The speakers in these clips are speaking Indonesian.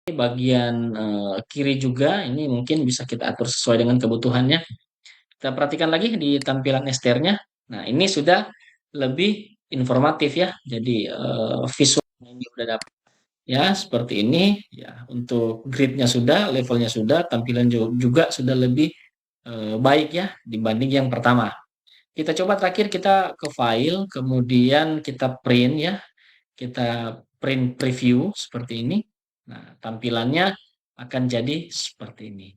Bagian kiri juga ini mungkin bisa kita atur sesuai dengan kebutuhannya. Kita perhatikan lagi di tampilan STR-nya. Nah, ini sudah lebih informatif ya. Jadi visualnya ini udah dapat ya seperti ini ya. Untuk gridnya sudah, levelnya sudah, tampilan juga sudah lebih baik ya dibanding yang pertama. Kita coba terakhir kita ke file, kemudian kita print ya. Kita print preview seperti ini. Nah, tampilannya akan jadi seperti ini.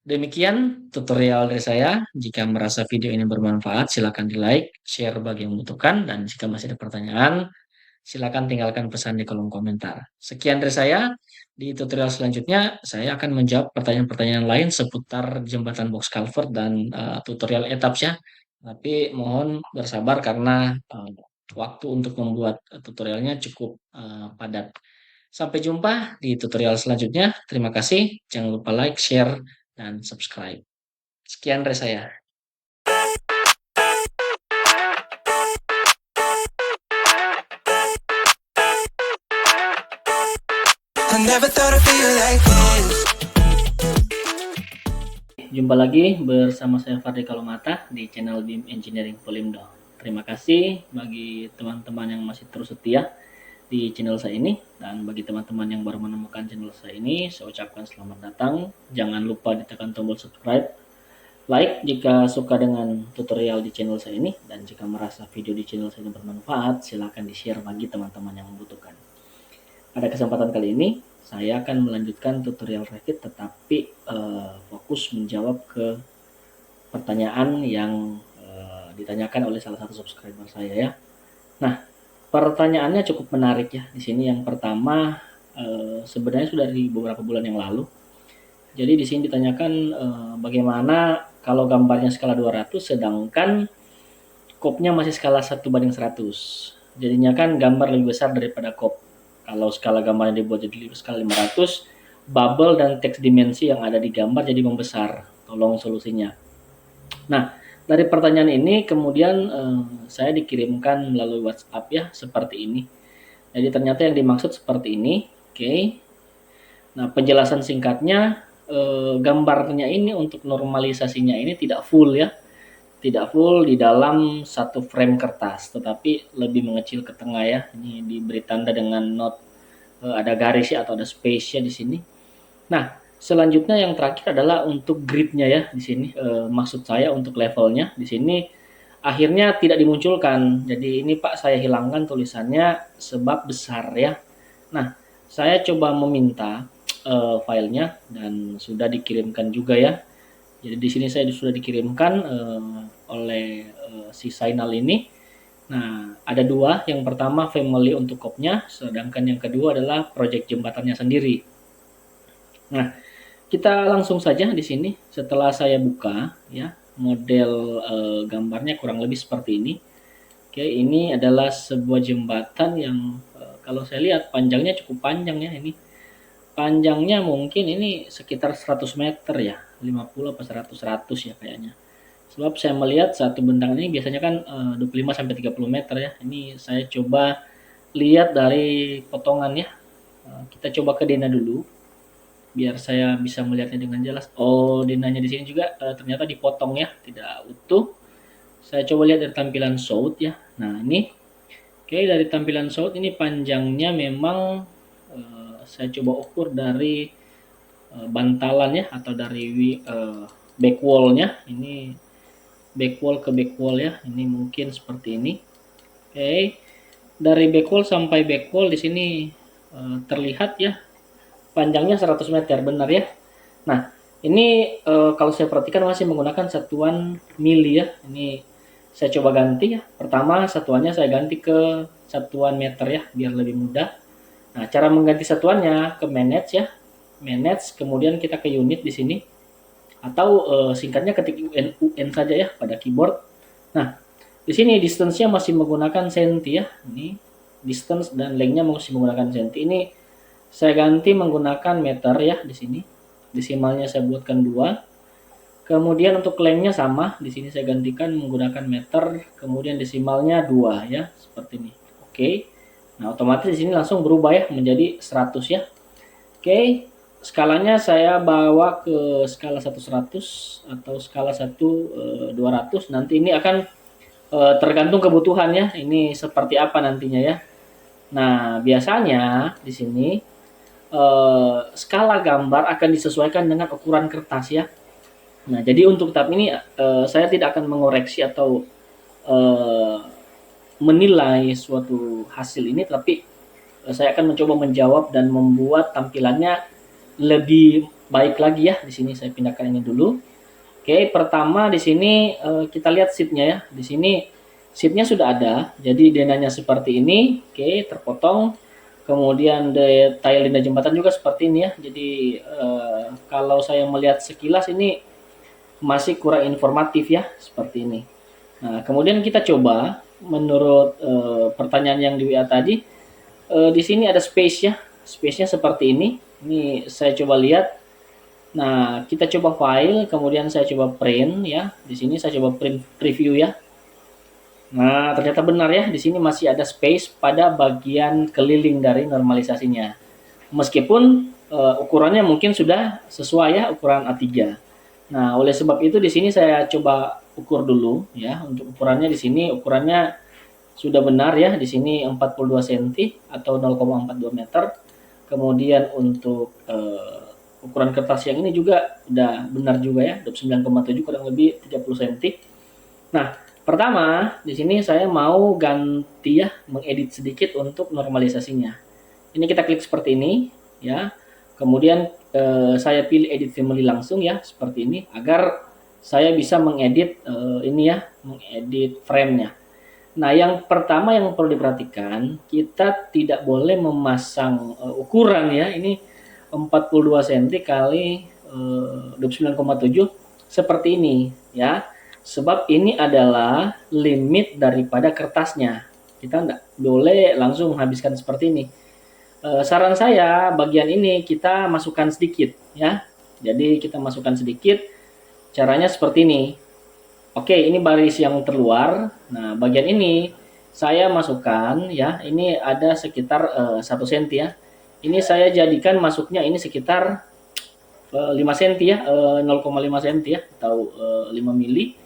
Demikian tutorial dari saya. Jika merasa video ini bermanfaat, silakan di-like, share bagi yang membutuhkan, dan jika masih ada pertanyaan, silakan tinggalkan pesan di kolom komentar. Sekian dari saya. Di tutorial selanjutnya, saya akan menjawab pertanyaan-pertanyaan lain seputar jembatan box culvert dan tutorial etaps ya. Tapi mohon bersabar karena waktu untuk membuat tutorialnya cukup padat. Sampai jumpa di tutorial selanjutnya. Terima kasih. Jangan lupa like, share, dan subscribe. Sekian dari saya. I never thought I'd feel like this. Jumpa lagi bersama saya Fadri Kalomata di channel BIM Engineering Polindo. Terima kasih bagi teman-teman yang masih terus setia di channel saya ini, dan bagi teman-teman yang baru menemukan channel saya ini, saya ucapkan selamat datang. Jangan lupa ditekan tombol subscribe, like jika suka dengan tutorial di channel saya ini, dan jika merasa video di channel saya ini bermanfaat, silahkan di-share bagi teman-teman yang membutuhkan. Pada kesempatan kali ini, saya akan melanjutkan tutorial Revit, tetapi fokus menjawab ke pertanyaan yang ditanyakan oleh salah satu subscriber saya ya. Nah, pertanyaannya cukup menarik ya. Di sini yang pertama sebenarnya sudah dari beberapa bulan yang lalu. Jadi di sini ditanyakan bagaimana kalau gambarnya skala 200 sedangkan kopnya masih skala 1:100. Jadinya kan gambar lebih besar daripada kop. Kalau skala gambarnya dibuat jadi skala 500, bubble dan teks dimensi yang ada di gambar jadi membesar. Tolong solusinya. Nah, dari pertanyaan ini kemudian saya dikirimkan melalui WhatsApp ya, seperti ini. Jadi ternyata yang dimaksud seperti ini. Oke. Nah, penjelasan singkatnya gambarnya ini untuk normalisasinya ini tidak full ya. Tidak full di dalam satu frame kertas, tetapi lebih mengecil ke tengah ya. Ini diberi tanda dengan note ada garis ya atau ada space ya di sini. Nah, selanjutnya yang terakhir adalah untuk gridnya ya di sini. Maksud saya untuk levelnya di sini akhirnya tidak dimunculkan. Jadi ini Pak saya hilangkan tulisannya sebab besar ya. Nah, saya coba meminta filenya dan sudah dikirimkan juga ya. Jadi di sini saya sudah dikirimkan oleh si Sainal ini. Nah, ada dua. Yang pertama family untuk kopnya, sedangkan yang kedua adalah project jembatannya sendiri. Nah, kita langsung saja di sini. Setelah saya buka, ya model gambarnya kurang lebih seperti ini. Oke, ini adalah sebuah jembatan yang kalau saya lihat panjangnya cukup panjang ya ini. Panjangnya mungkin ini sekitar 100 meter ya, 50 apa 100 ya kayaknya. Sebab saya melihat satu bentang ini biasanya kan 25 sampai 30 meter ya. Ini saya coba lihat dari potongan ya. Kita coba ke Dena dulu biar saya bisa melihatnya dengan jelas. Oh, Denanya di sini juga ternyata dipotong ya, tidak utuh. Saya coba lihat dari tampilan south ya. Nah, ini oke, dari tampilan south ini panjangnya memang saya coba ukur dari bantalan ya atau dari back wall-nya. Ini back wall ke back wall ya. Ini mungkin seperti ini. Oke. Dari back wall sampai back wall di sini terlihat ya panjangnya 100 meter benar ya. Nah, ini kalau saya perhatikan masih menggunakan satuan mili ya. Ini saya coba ganti ya. Pertama satuannya saya ganti ke satuan meter ya biar lebih mudah. Nah, cara mengganti satuannya ke manage ya. Manage, kemudian kita ke unit di sini. Atau singkatnya ketik UN saja ya pada keyboard. Nah, di sini distance-nya masih menggunakan senti ya. Ini distance dan length-nya masih menggunakan senti. Ini saya ganti menggunakan meter ya di sini. Desimalnya saya buatkan 2. Kemudian untuk length-nya sama. Di sini saya gantikan menggunakan meter, kemudian desimalnya 2 ya, seperti ini. Oke. Nah, otomatis di sini langsung berubah ya menjadi 100 ya. Oke, skalanya saya bawa ke skala 1/100 atau skala 1/200. Nanti ini akan tergantung kebutuhan ya, ini seperti apa nantinya ya. Nah, biasanya di sini skala gambar akan disesuaikan dengan ukuran kertas ya. Nah, jadi untuk tahap ini saya tidak akan mengoreksi atau eh, menilai suatu hasil ini, tapi saya akan mencoba menjawab dan membuat tampilannya lebih baik lagi ya. Di sini saya pindahkan ini dulu. Oke, pertama di sini kita lihat sheet-nya ya. Di sini sheet-nya sudah ada, jadi denahnya seperti ini. Oke, terpotong. Kemudian detail dena jembatan juga seperti ini ya. Jadi kalau saya melihat sekilas ini masih kurang informatif ya, seperti ini. Nah, kemudian kita coba menurut pertanyaan yang di WA tadi, di sini ada space ya. Space-nya seperti ini. Ini saya coba lihat. Nah, kita coba file, kemudian saya coba print ya. Di sini saya coba print preview ya. Nah, ternyata benar ya, di sini masih ada space pada bagian keliling dari normalisasinya. Meskipun ukurannya mungkin sudah sesuai ya, ukuran A3. Nah, oleh sebab itu di sini saya coba ukur dulu ya. Untuk ukurannya di sini ukurannya sudah benar ya. Di sini 42 cm atau 0,42 meter. Kemudian untuk ukuran kertas yang ini juga udah benar juga ya, 29,7 kurang lebih 30 cm. Nah, pertama di sini saya mau ganti ya, mengedit sedikit untuk normalisasinya. Ini kita klik seperti ini ya. Kemudian saya pilih edit family langsung ya, seperti ini agar saya bisa mengedit ini ya, mengedit frame-nya. Nah, yang pertama yang perlu diperhatikan, kita tidak boleh memasang ukuran ya. Ini 42 cm kali 29,7 seperti ini ya. Sebab ini adalah limit daripada kertasnya. Kita tidak boleh langsung menghabiskan seperti ini. Saran saya bagian ini kita masukkan sedikit ya. Jadi kita masukkan sedikit. Caranya seperti ini. Oke, ini baris yang terluar. Nah, bagian ini saya masukkan ya. Ini ada sekitar 1 cm ya. Ini saya jadikan masuknya ini sekitar 5 cm ya, 0,5 cm ya, atau 5 mili.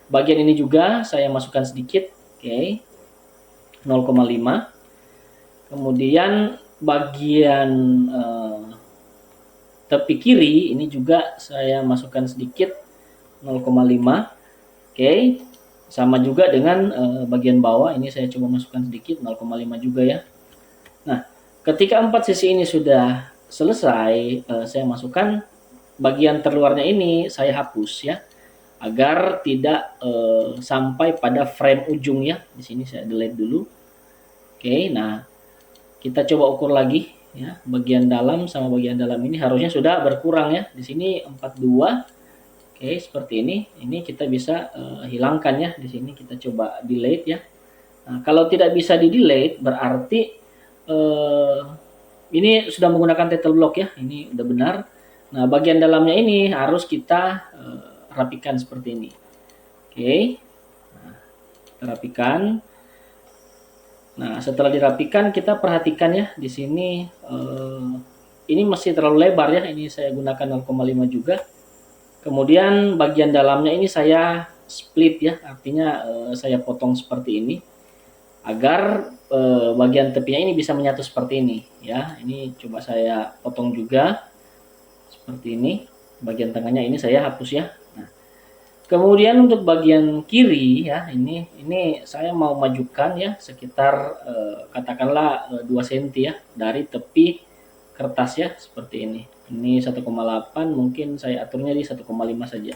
Bagian ini juga saya masukkan sedikit. Oke. 0,5. Kemudian bagian tepi kiri ini juga saya masukkan sedikit 0,5. Oke, sama juga dengan bagian bawah ini saya coba masukkan sedikit 0,5 juga ya. Nah, ketika 4 sisi ini sudah selesai, saya masukkan bagian terluarnya ini saya hapus ya, agar tidak sampai pada frame ujung ya. Di sini saya delete dulu. Oke, nah kita coba ukur lagi ya, bagian dalam sama bagian dalam ini harusnya sudah berkurang ya. Di sini 42. Oke, seperti ini. Ini kita bisa hilangkan ya. Di sini kita coba delete ya. Nah, kalau tidak bisa di delete berarti ini sudah menggunakan title block ya. Ini udah benar. Nah, bagian dalamnya ini harus kita rapikan seperti ini. Oke. Nah, kita rapikan. Nah, setelah dirapikan kita perhatikan ya di sini ini masih terlalu lebar ya. Ini saya gunakan 0,5 juga. Kemudian bagian dalamnya ini saya split ya, artinya saya potong seperti ini agar bagian tepinya ini bisa menyatu seperti ini ya. Ini coba saya potong juga seperti ini. Bagian tengahnya ini saya hapus ya. Nah, kemudian untuk bagian kiri ya, ini saya mau majukan ya sekitar katakanlah 2 cm ya dari tepi kertas ya, seperti ini. Ini 1,8, mungkin saya aturnya di 1,5 saja.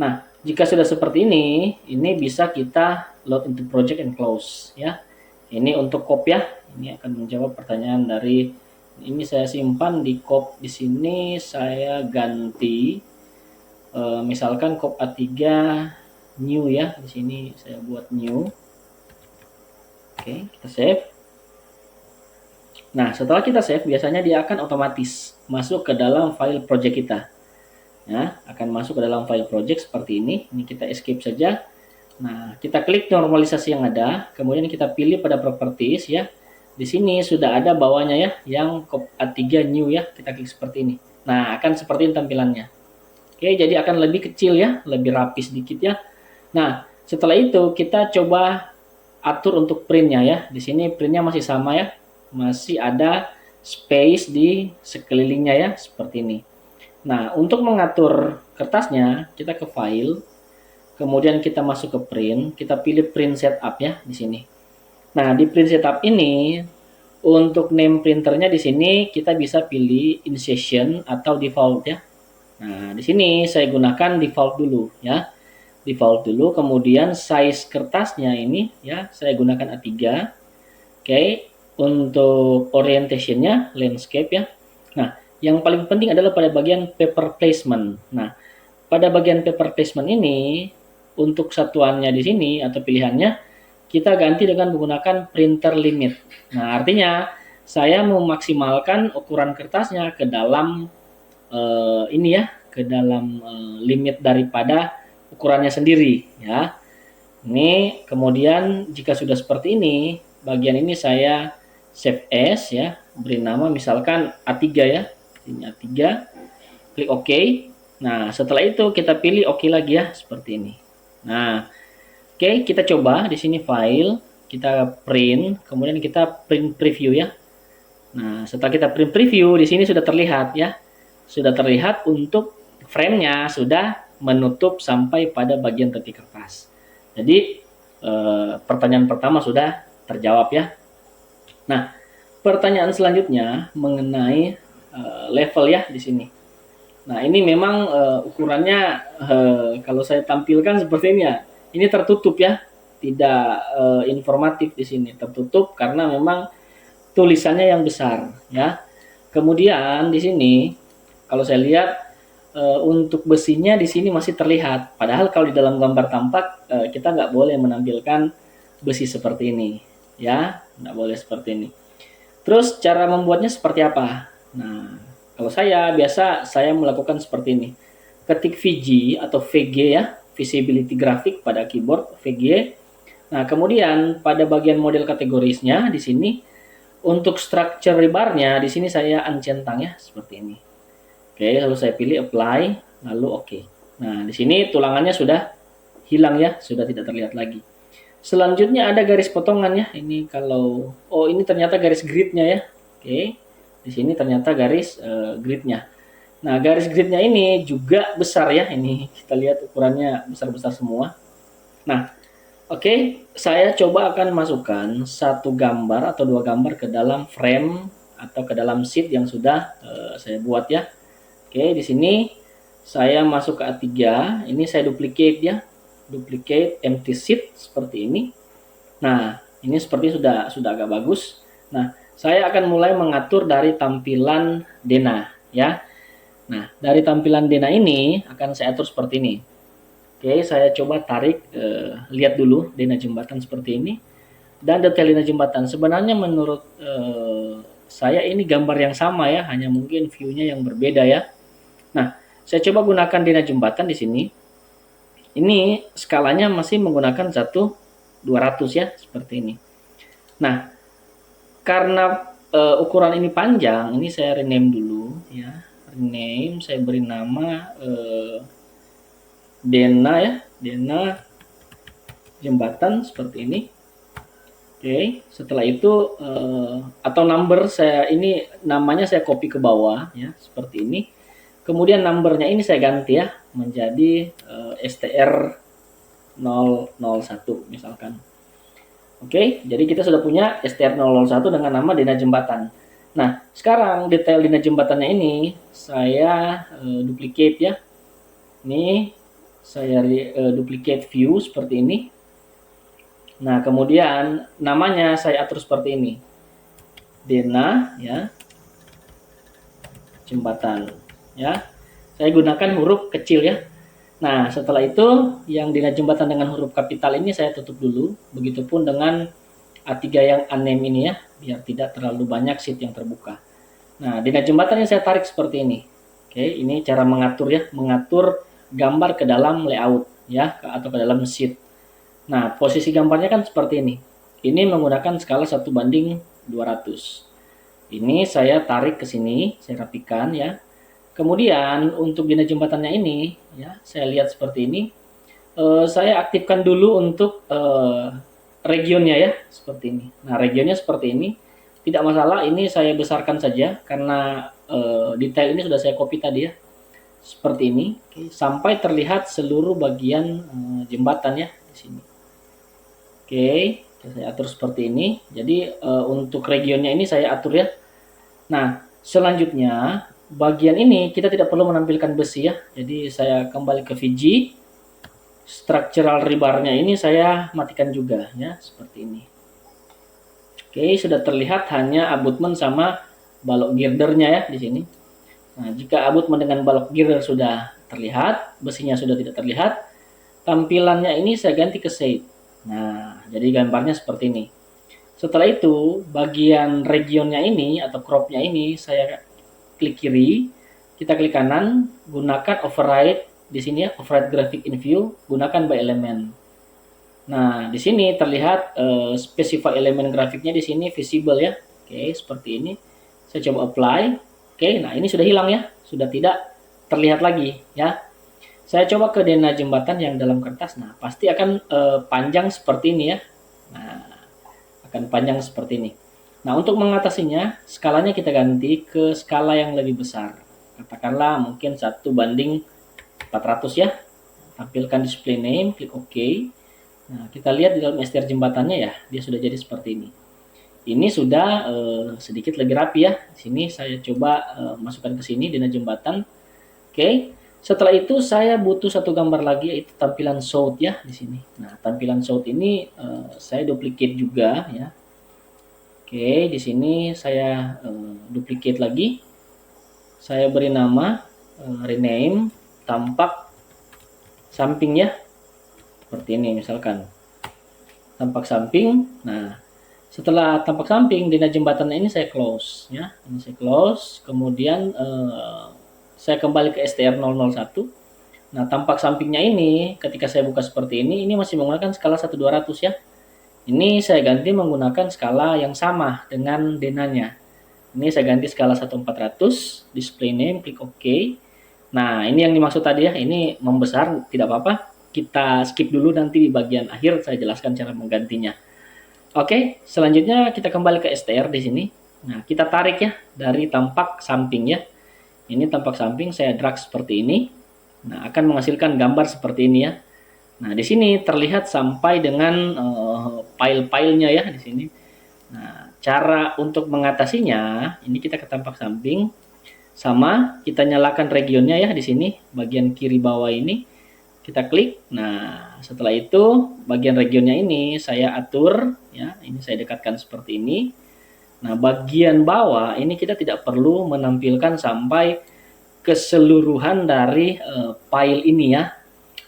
Nah, jika sudah seperti ini bisa kita load into project and close ya. Ini untuk cop ya. Ini akan menjawab pertanyaan dari ini, saya simpan di cop di sini, saya ganti misalkan cop A3 new ya. Di sini saya buat new. Oke, kita save. Nah, setelah kita save, biasanya dia akan otomatis masuk ke dalam file project kita. Ya, akan masuk ke dalam file project seperti ini. Ini kita escape saja. Nah, kita klik normalisasi yang ada, kemudian kita pilih pada properties ya. di sini sudah ada bawahnya ya, yang A3 new ya, kita klik seperti ini. Nah, akan seperti ini tampilannya. Oke, jadi akan lebih kecil ya, lebih rapi sedikit ya. Nah, setelah itu kita coba atur untuk printnya ya. Di sini printnya masih sama ya, masih ada space di sekelilingnya ya, seperti ini. Nah, untuk mengatur kertasnya, kita ke file, kemudian kita masuk ke print, kita pilih print setup ya di sini. Nah, di print setup ini untuk name printernya di sini kita bisa pilih insertion atau default ya. Nah, di sini saya gunakan default dulu ya. Default dulu, kemudian size kertasnya ini ya, saya gunakan A3. Oke, untuk orientationnya landscape ya. Nah, yang paling penting adalah pada bagian paper placement. Nah, pada bagian paper placement ini, untuk satuannya di sini atau pilihannya, kita ganti dengan menggunakan printer limit. Nah, artinya saya memaksimalkan ukuran kertasnya ke dalam ini ya, ke dalam limit daripada ukurannya sendiri ya. Ini kemudian jika sudah seperti ini, bagian ini saya save as ya, beri nama misalkan A3 ya. Ini A3, klik OK. Nah, setelah itu kita pilih OK lagi ya, seperti ini. Nah, oke, kita coba di sini file, kita print, kemudian kita print preview ya. Nah, setelah kita print preview, di sini sudah terlihat ya. Sudah terlihat untuk frame-nya sudah menutup sampai pada bagian tepi kertas. Jadi, pertanyaan pertama sudah terjawab ya. Nah, pertanyaan selanjutnya mengenai level ya di sini. Nah, ini memang ukurannya kalau saya tampilkan seperti ini ya. Ini tertutup ya, tidak informatif di sini, tertutup karena memang tulisannya yang besar ya. Kemudian di sini kalau saya lihat untuk besinya di sini masih terlihat. Padahal kalau di dalam gambar tampak kita nggak boleh menampilkan besi seperti ini ya, nggak boleh seperti ini. Terus cara membuatnya seperti apa? Nah, kalau saya biasa saya melakukan seperti ini. Ketik VG atau VG ya, visibility graphic pada keyboard VG. Nah, kemudian pada bagian model kategorisnya di sini untuk structure rebar-nya di sini saya uncentang ya seperti ini. Oke, lalu saya pilih apply, lalu oke. Nah, di sini tulangannya sudah hilang ya, sudah tidak terlihat lagi. Selanjutnya ada garis potongan ya. Ini kalau ini ternyata garis gridnya ya. Oke. Di sini ternyata garis gridnya. Nah, garis gridnya ini juga besar ya. Ini kita lihat ukurannya besar-besar semua. Nah, oke, saya coba akan masukkan satu gambar atau dua gambar ke dalam frame atau ke dalam sheet yang sudah saya buat ya. Oke, di sini saya masuk ke A3, ini saya duplicate ya. Duplicate empty sheet seperti ini. Nah, ini seperti sudah agak bagus. Nah, saya akan mulai mengatur dari tampilan Dena ya. Nah, dari tampilan Dena ini akan saya atur seperti ini. Oke, saya coba tarik, lihat dulu Dena jembatan seperti ini. Dan detail Dena jembatan. Sebenarnya menurut saya ini gambar yang sama ya, hanya mungkin view-nya yang berbeda ya. Nah, saya coba gunakan Dena jembatan di sini. Ini skalanya masih menggunakan 1/200 ya, seperti ini. Nah, karena ukuran ini panjang, ini saya rename dulu ya. Rename, saya beri nama Dena ya, Dena jembatan seperti ini. Oke, setelah itu atau number saya ini namanya saya copy ke bawah ya, seperti ini. Kemudian numbernya ini saya ganti ya menjadi STR 001 misalkan. Oke, jadi kita sudah punya STR 001 dengan nama Dena jembatan. Nah, sekarang detail Dena jembatannya ini saya duplicate ya. Ini saya duplicate view seperti ini. Nah, kemudian namanya saya atur seperti ini. Dena ya. Jembatan ya. Saya gunakan huruf kecil ya. Nah, setelah itu yang Dena jembatan dengan huruf kapital ini saya tutup dulu. Begitupun dengan A3 yang unnamed ini ya, biar tidak terlalu banyak sheet yang terbuka. Nah, Dena jembatan yang saya tarik seperti ini. Oke, ini cara mengatur ya, mengatur gambar ke dalam layout ya, atau ke dalam sheet. Nah, posisi gambarnya kan seperti ini. Ini menggunakan skala 1/1000 200. Ini saya tarik ke sini, saya rapikan ya. Kemudian untuk dena jembatannya ini ya, saya lihat seperti ini. Saya aktifkan dulu untuk regionnya ya, seperti ini. Nah, regionnya seperti ini. Tidak masalah, ini saya besarkan saja karena detail ini sudah saya copy tadi ya. Seperti ini, sampai terlihat seluruh bagian jembatan ya di sini. Oke, saya atur seperti ini. Jadi untuk regionnya ini saya atur ya. Nah, selanjutnya bagian ini kita tidak perlu menampilkan besi ya. Jadi saya kembali ke VG, structural rebar-nya ini saya matikan juga ya, seperti ini. Oke, sudah terlihat hanya abutment sama balok girdernya ya di sini. Nah, jika abutment dengan balok girder sudah terlihat, besinya sudah tidak terlihat, tampilannya ini saya ganti ke shade. Nah, jadi gambarnya seperti ini. Setelah itu, bagian regionnya ini atau cropnya ini saya klik kiri, kita klik kanan, gunakan override di sini ya, override graphic in view, gunakan by element. Nah, di sini terlihat specify elemen grafiknya di sini visible ya. Oke, seperti ini. Saya coba apply. Oke, nah ini sudah hilang ya, sudah tidak terlihat lagi ya. Saya coba ke dena jembatan yang dalam kertas. Nah, pasti akan panjang seperti ini ya. Nah, akan panjang seperti ini. Nah, untuk mengatasinya, skalanya kita ganti ke skala yang lebih besar. Katakanlah mungkin 1:400 ya. Tampilkan display name, klik OK. Nah, kita lihat di dalam STR jembatannya ya, dia sudah jadi seperti ini. Ini sudah sedikit lebih rapi ya. Di sini saya coba masukkan ke sini dena jembatan. Oke. Setelah itu saya butuh satu gambar lagi, yaitu tampilan south ya di sini. Nah, tampilan south ini saya duplicate juga ya. Oke, di sini saya duplicate lagi. Saya beri nama rename tampak samping ya. Seperti ini misalkan. Tampak samping. Nah, setelah tampak samping dena jembatan ini saya close ya. Ini saya close, kemudian saya kembali ke STR 001. Nah, tampak sampingnya ini ketika saya buka seperti ini masih menggunakan skala 1:200 ya. Ini saya ganti menggunakan skala yang sama dengan denanya. Ini saya ganti skala 1:400, display name, klik OK. Nah, ini yang dimaksud tadi ya, ini membesar, tidak apa-apa. Kita skip dulu, nanti di bagian akhir saya jelaskan cara menggantinya. Oke, selanjutnya kita kembali ke STR di sini. Nah, kita tarik ya dari tampak samping ya. Ini tampak samping, saya drag seperti ini. Nah, akan menghasilkan gambar seperti ini ya. Nah, di sini terlihat sampai dengan file-filenya ya di sini. Nah, cara untuk mengatasinya, ini kita ke tampak samping, sama kita nyalakan regionnya ya di sini, bagian kiri bawah ini, kita klik. Nah, setelah itu bagian regionnya ini saya atur ya, ini saya dekatkan seperti ini. Nah, bagian bawah ini kita tidak perlu menampilkan sampai keseluruhan dari file ini ya.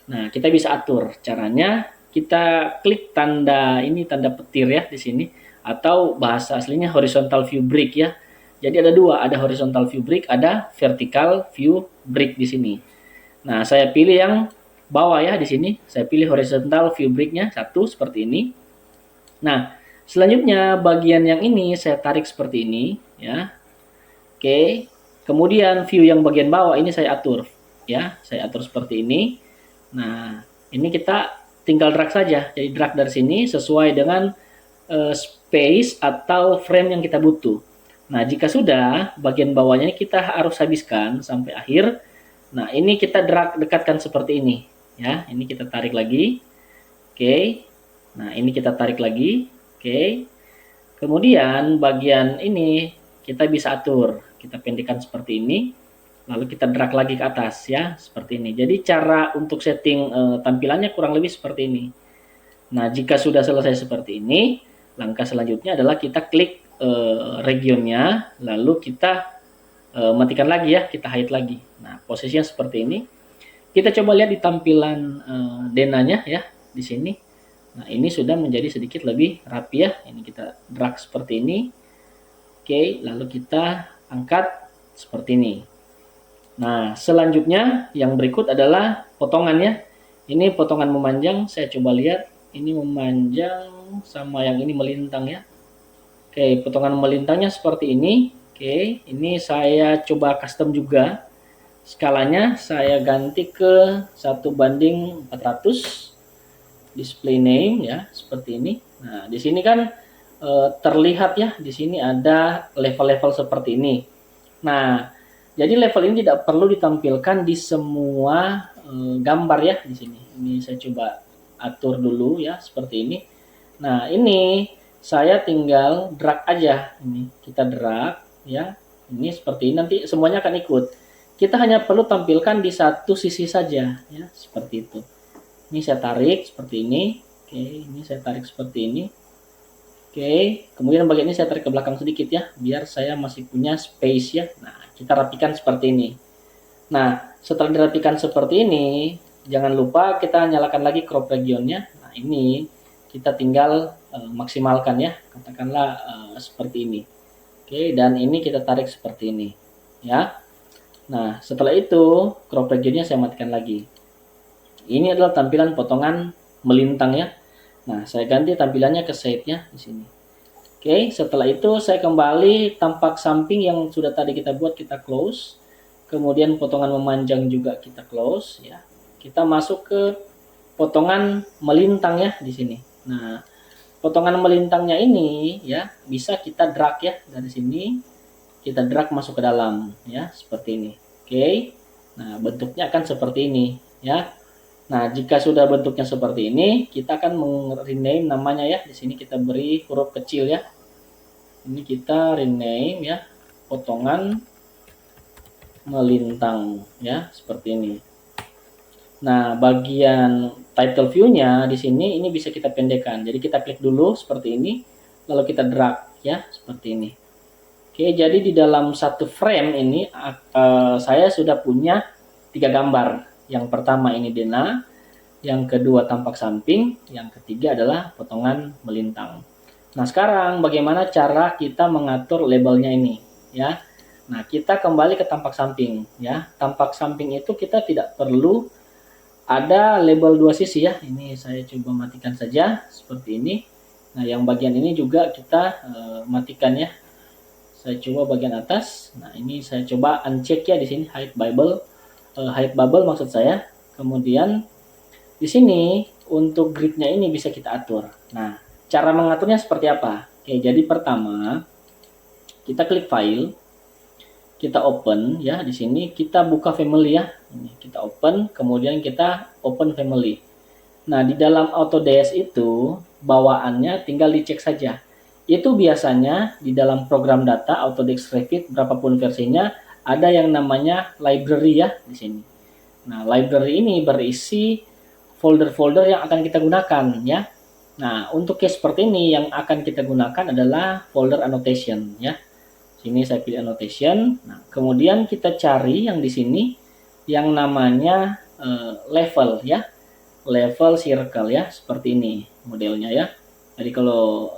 Nah, kita bisa atur caranya. Kita klik tanda ini, tanda petir ya di sini, atau bahasa aslinya horizontal view break ya. Jadi ada dua, ada horizontal view break, ada vertical view break di sini. Nah, saya pilih yang bawah ya di sini. Saya pilih horizontal view break-nya satu seperti ini. Nah, selanjutnya bagian yang ini saya tarik seperti ini ya. Oke. Kemudian view yang bagian bawah ini saya atur ya. Saya atur seperti ini. Nah, ini kita tinggal drag saja. Jadi drag dari sini sesuai dengan space atau frame yang kita butuh. Nah, jika sudah, bagian bawahnya kita harus habiskan sampai akhir. Nah, ini kita drag dekatkan seperti ini. Ya, ini kita tarik lagi. Oke. Nah, ini kita tarik lagi. Oke. Kemudian bagian ini kita bisa atur. Kita pendekkan seperti ini. Lalu kita drag lagi ke atas ya, seperti ini. Jadi cara untuk setting tampilannya kurang lebih seperti ini. Nah, jika sudah selesai seperti ini, langkah selanjutnya adalah kita klik regionnya, lalu kita matikan lagi ya, kita hide lagi. Nah, posisinya seperti ini. Kita coba lihat di tampilan denanya ya, di sini. Nah, ini sudah menjadi sedikit lebih rapi ya. Ini kita drag seperti ini. Oke, lalu kita angkat seperti ini. Nah, selanjutnya yang berikut adalah potongan ya. Ini potongan memanjang, saya coba lihat. Ini memanjang sama yang ini melintang ya. Oke, potongan melintangnya seperti ini. Oke, ini saya coba custom juga. Skalanya saya ganti ke 1:400. Display name ya, seperti ini. Nah, di sini kan terlihat ya, di sini ada level-level seperti ini. Nah, jadi level ini tidak perlu ditampilkan di semua gambar ya di sini. Ini saya coba atur dulu ya, seperti ini. Nah, ini saya tinggal drag aja. Ini kita drag ya. Ini seperti ini, nanti semuanya akan ikut. Kita hanya perlu tampilkan di satu sisi saja ya, seperti itu. Ini saya tarik seperti ini. Oke, ini saya tarik seperti ini. Oke, kemudian bagian ini saya tarik ke belakang sedikit ya, biar saya masih punya space ya. Nah, kita rapikan seperti ini. Nah, setelah dirapikan seperti ini, jangan lupa kita nyalakan lagi crop regionnya. Nah, ini kita tinggal maksimalkan ya, katakanlah seperti ini. Oke, dan ini kita tarik seperti ini ya. Nah, setelah itu crop regionnya saya matikan lagi. Ini adalah tampilan potongan melintang ya. Nah, saya ganti tampilannya ke shade-nya di sini. Oke, setelah itu saya kembali tampak samping yang sudah tadi kita buat, kita close. Kemudian potongan memanjang juga kita close ya. Kita masuk ke potongan melintang ya di sini. Nah, potongan melintangnya ini ya bisa kita drag ya dari sini. Kita drag masuk ke dalam ya, seperti ini. Oke. Nah, bentuknya akan seperti ini ya. Nah, jika sudah bentuknya seperti ini, kita akan rename namanya ya. Di sini kita beri huruf kecil ya. Ini kita rename ya, potongan melintang ya, seperti ini. Nah, bagian title view-nya di sini ini bisa kita pendekkan. Jadi kita klik dulu seperti ini, lalu kita drag ya, seperti ini. Oke, jadi di dalam satu frame ini saya sudah punya 3 gambar. Yang pertama ini denah, yang kedua tampak samping, yang ketiga adalah potongan melintang. Nah, sekarang bagaimana cara kita mengatur labelnya ini ya. Nah, kita kembali ke tampak samping ya. Tampak samping itu kita tidak perlu ada label 2 sisi ya. Ini saya coba matikan saja seperti ini. Nah, yang bagian ini juga kita matikan ya. Saya coba bagian atas. Nah, ini saya coba uncheck ya di sini, hide bubble maksud saya. Kemudian di sini untuk gridnya ini bisa kita atur. Nah, cara mengaturnya seperti apa? Oke, jadi pertama kita klik file, kita open ya, di sini kita buka family ya. Ini kita open, kemudian kita open family. Nah, di dalam Autodesk itu bawaannya tinggal dicek saja. Itu biasanya di dalam program data Autodesk Revit berapapun versinya ada yang namanya library ya di sini. Nah, library ini berisi folder-folder yang akan kita gunakan ya. Nah, untuk case seperti ini yang akan kita gunakan adalah folder annotation ya. Sini saya pilih annotation. Nah, kemudian kita cari yang di sini yang namanya level ya. Level circle ya, seperti ini modelnya ya. Jadi kalau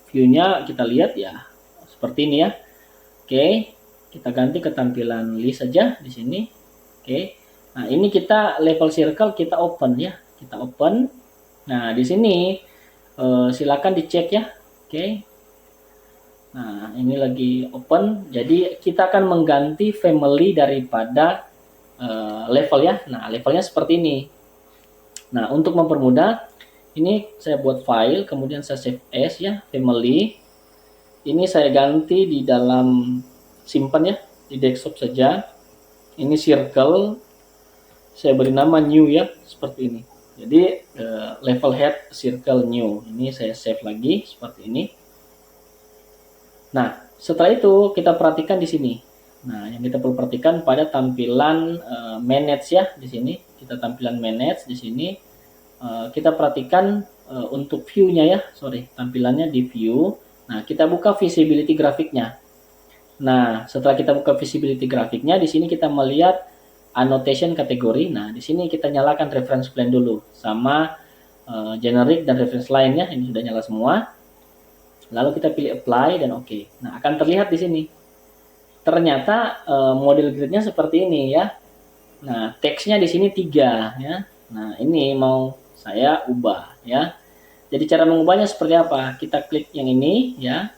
view-nya kita lihat ya seperti ini ya. Oke, kita ganti ke tampilan list saja di sini. Oke. Nah, ini kita level circle kita open ya. Kita open. Nah, di sini silakan dicek ya. Oke. Nah, ini lagi open. Jadi kita akan mengganti family daripada level ya. Nah, levelnya seperti ini. Nah, untuk mempermudah, ini saya buat file, kemudian saya save as ya, family. Ini saya ganti di dalam simpan ya, di desktop saja. Ini circle, saya beri nama new ya, seperti ini. Jadi level head circle new. Ini saya save lagi seperti ini. Nah, setelah itu kita perhatikan di sini. Nah, yang kita perlu perhatikan pada tampilan manage ya di sini. Kita tampilan manage di sini. Kita perhatikan untuk view-nya ya, tampilannya di view. Nah, kita buka visibility grafiknya. Nah, setelah kita buka visibility grafiknya, di sini kita melihat annotation kategori. Nah, di sini kita nyalakan reference plane dulu sama generic dan reference line-nya. Ini sudah nyala semua. Lalu kita pilih apply dan oke. Nah, akan terlihat di sini. Ternyata model grid-nya seperti ini ya. Nah, teksnya di sini 3 ya. Nah, ini mau saya ubah ya. Jadi cara mengubahnya seperti apa? Kita klik yang ini ya.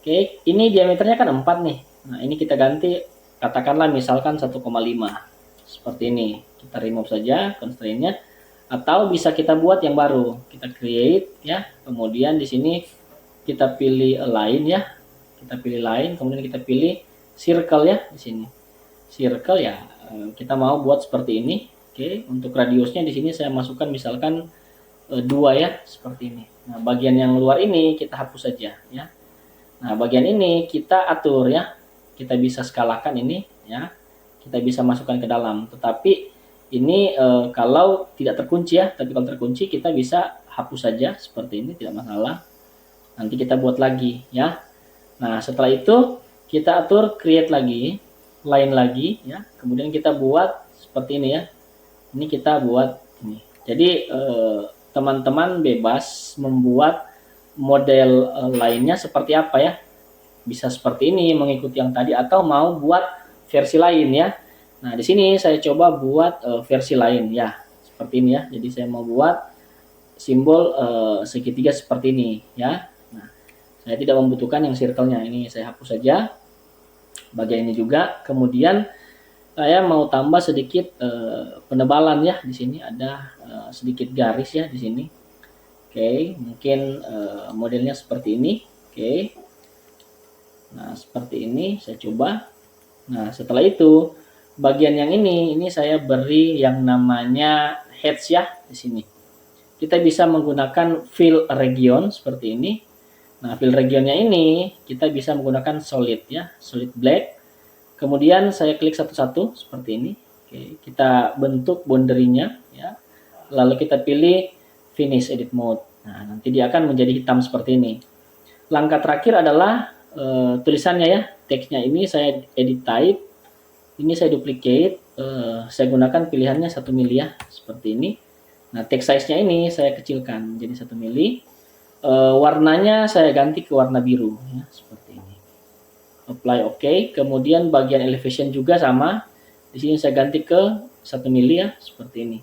Oke, ini diameternya kan 4 nih. Nah, ini kita ganti katakanlah misalkan 1,5. Seperti ini. Kita remove saja constraint-nya, atau bisa kita buat yang baru. Kita create ya. Kemudian di sini kita pilih align ya. Kita pilih line, kemudian kita pilih circle ya di sini. Circle ya, kita mau buat seperti ini. Oke, untuk radiusnya di sini saya masukkan misalkan 2 ya, seperti ini. Nah, bagian yang luar ini kita hapus saja ya. Nah, bagian ini kita atur ya. Kita bisa skalakan ini ya. Kita bisa masukkan ke dalam. Tetapi ini kalau tidak terkunci ya. Tapi kalau terkunci kita bisa hapus saja seperti ini, tidak masalah. Nanti kita buat lagi ya. Nah, setelah itu kita atur create lagi, line lagi ya. Kemudian kita buat seperti ini ya. Ini kita buat ini. Jadi teman-teman bebas membuat model lainnya seperti apa ya. Bisa seperti ini mengikuti yang tadi, atau mau buat versi lain ya. Nah, di sini saya coba buat versi lain ya. Seperti ini ya. Jadi saya mau buat simbol segitiga seperti ini ya. Nah, saya tidak membutuhkan yang circle-nya. Ini saya hapus saja. Bagian ini juga. Kemudian saya mau tambah sedikit penebalan ya. Di sini ada sedikit garis ya di sini. Oke, mungkin modelnya seperti ini. Oke. Nah, seperti ini saya coba. Nah, setelah itu bagian yang ini saya beri yang namanya heads ya di sini. Kita bisa menggunakan fill region seperti ini. Nah, fill regionnya ini kita bisa menggunakan solid ya, solid black. Kemudian saya klik satu-satu seperti ini. Oke, kita bentuk boundary-nya ya. Lalu kita pilih finish edit mode. Nah, nanti dia akan menjadi hitam seperti ini. Langkah terakhir adalah tulisannya ya. Teksnya ini saya edit type. Ini saya duplicate. Saya gunakan pilihannya 1 mili ya, seperti ini. Nah, text size-nya ini saya kecilkan jadi 1 mili. Warnanya saya ganti ke warna biru ya, seperti ini. Apply OK. Kemudian bagian elevation juga sama. Di sini saya ganti ke 1 mili ya, seperti ini.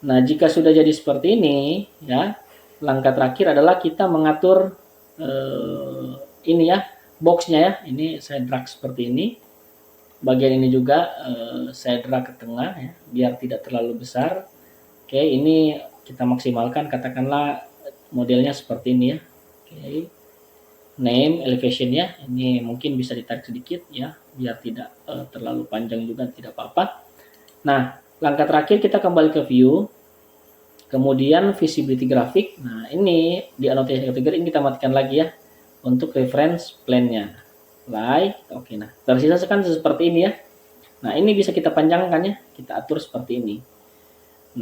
Nah, jika sudah jadi seperti ini ya, langkah terakhir adalah kita mengatur ini ya, boxnya ya. Ini saya drag seperti ini. Bagian ini juga saya drag ke tengah ya, biar tidak terlalu besar. Oke, ini kita maksimalkan, katakanlah modelnya seperti ini ya. Oke. Name, elevation ya. Ini mungkin bisa ditarik sedikit ya, biar tidak terlalu panjang juga, tidak apa-apa. Nah, langkah terakhir kita kembali ke view. Kemudian visibility grafik. Nah, ini di annotation category ini kita matikan lagi ya untuk reference plan-nya. Oke, nah tersisa kan seperti ini ya. Nah, ini bisa kita panjangkan ya, kita atur seperti ini.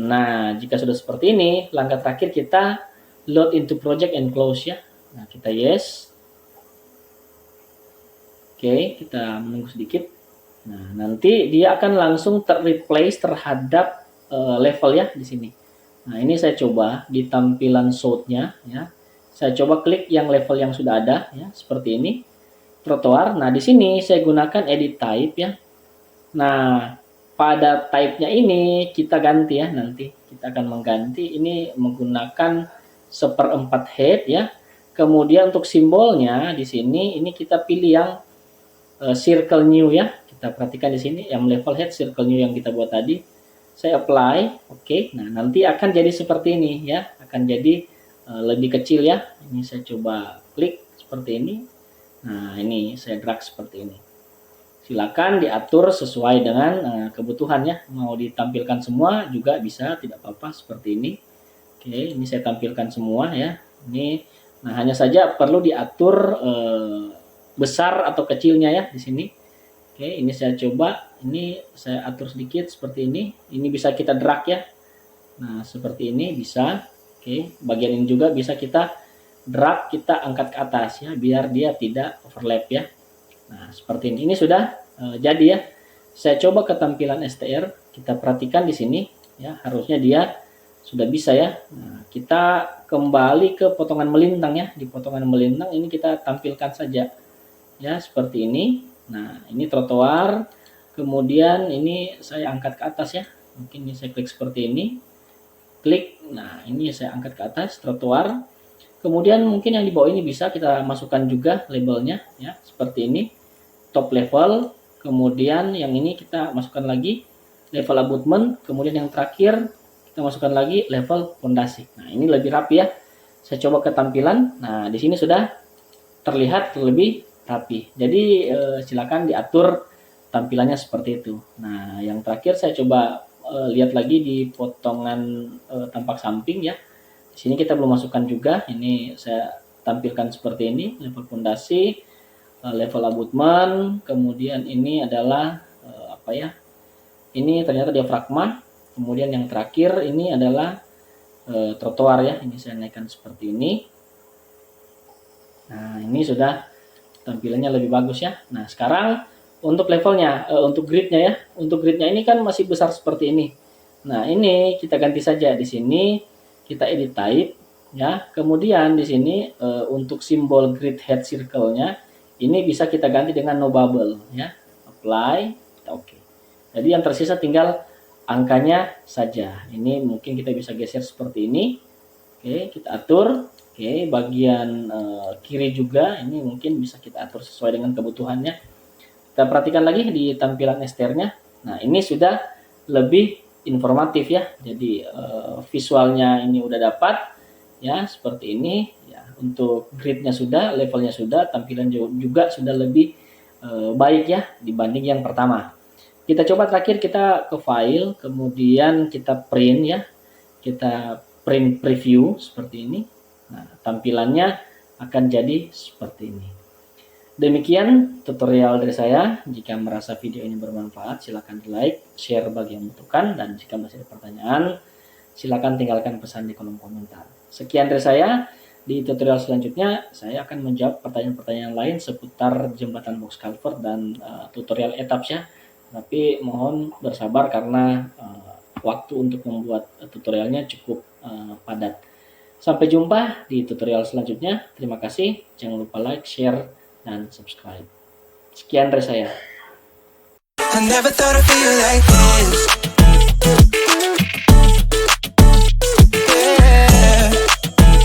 Nah, jika sudah seperti ini, langkah terakhir kita load into project and close ya. Nah, kita yes. Oke, kita menunggu sedikit. Nah, nanti dia akan langsung terreplace terhadap level ya di sini. Nah, ini saya coba di tampilan shot-nya ya. Saya coba klik yang level yang sudah ada ya, seperti ini. Trotoar. Nah, di sini saya gunakan edit type ya. Nah, pada type-nya ini kita ganti ya, nanti kita akan mengganti ini menggunakan 1/4 head ya. Kemudian untuk simbolnya di sini ini kita pilih yang circle new ya. Kita perhatikan di sini yang level head circle new yang kita buat tadi. Saya apply, oke. Nah, nanti akan jadi seperti ini ya, akan jadi lebih kecil ya. Ini saya coba klik seperti ini. Nah, ini saya drag seperti ini. Silakan diatur sesuai dengan kebutuhannya. Mau ditampilkan semua juga bisa, tidak apa-apa seperti ini. Oke, ini saya tampilkan semua ya. Ini, nah hanya saja perlu diatur besar atau kecilnya ya di sini. Oke, ini saya coba. Ini saya atur sedikit seperti ini. Ini bisa kita drag ya. Nah, seperti ini bisa. Oke, bagian ini juga bisa kita drag, kita angkat ke atas ya, biar dia tidak overlap ya. Nah, seperti ini. Ini sudah jadi ya. Saya coba ke tampilan STR, kita perhatikan di sini ya, harusnya dia sudah bisa ya. Nah, kita kembali ke potongan melintang ya. Di potongan melintang ini kita tampilkan saja ya, seperti ini. Nah, ini trotoar. Kemudian ini saya angkat ke atas ya. Mungkin ini saya klik seperti ini. Klik. Nah, ini saya angkat ke atas trotoar. Kemudian mungkin yang di bawah ini bisa kita masukkan juga labelnya ya, seperti ini. Top level, kemudian yang ini kita masukkan lagi level abutment, kemudian yang terakhir kita masukkan lagi level fondasi. Nah, ini lebih rapi ya. Saya coba ke tampilan. Nah, di sini sudah terlihat lebih rapi. Jadi silakan diatur tampilannya seperti itu. Nah, yang terakhir saya coba lihat lagi di potongan tampak samping ya. Di sini kita belum masukkan juga. Ini saya tampilkan seperti ini, level fondasi, level abutment, kemudian ini adalah apa ya? Ini ternyata diafragma. Kemudian yang terakhir ini adalah trotoar ya. Ini saya naikkan seperti ini. Nah, ini sudah tampilannya lebih bagus ya. Nah, sekarang untuk levelnya, untuk gridnya ya. Untuk gridnya ini kan masih besar seperti ini. Nah, ini kita ganti saja di sini. Kita edit type ya. Kemudian di sini untuk simbol grid head circle-nya ini bisa kita ganti dengan no bubble ya. Apply, kita oke. Jadi yang tersisa tinggal angkanya saja. Ini mungkin kita bisa geser seperti ini. Oke, kita atur. Oke, bagian kiri juga ini mungkin bisa kita atur sesuai dengan kebutuhannya. Kita perhatikan lagi di tampilan eksternya. Nah, ini sudah lebih informatif ya. Jadi visualnya ini udah dapat ya, seperti ini ya. Untuk gridnya sudah, levelnya sudah, tampilan juga sudah lebih baik ya dibanding yang pertama. Kita coba terakhir, kita ke file, kemudian kita print ya. Kita print preview seperti ini. Nah, tampilannya akan jadi seperti ini. Demikian tutorial dari saya. Jika merasa video ini bermanfaat, silakan di like, share bagi yang membutuhkan, dan jika masih ada pertanyaan, silakan tinggalkan pesan di kolom komentar. Sekian dari saya. Di tutorial selanjutnya, saya akan menjawab pertanyaan-pertanyaan lain seputar jembatan box culvert dan tutorial etaps ya. Tapi mohon bersabar karena waktu untuk membuat tutorialnya cukup padat. Sampai jumpa di tutorial selanjutnya. Terima kasih. Jangan lupa like, share, dan subscribe. Sekian dari saya. I never thought I'd feel like this.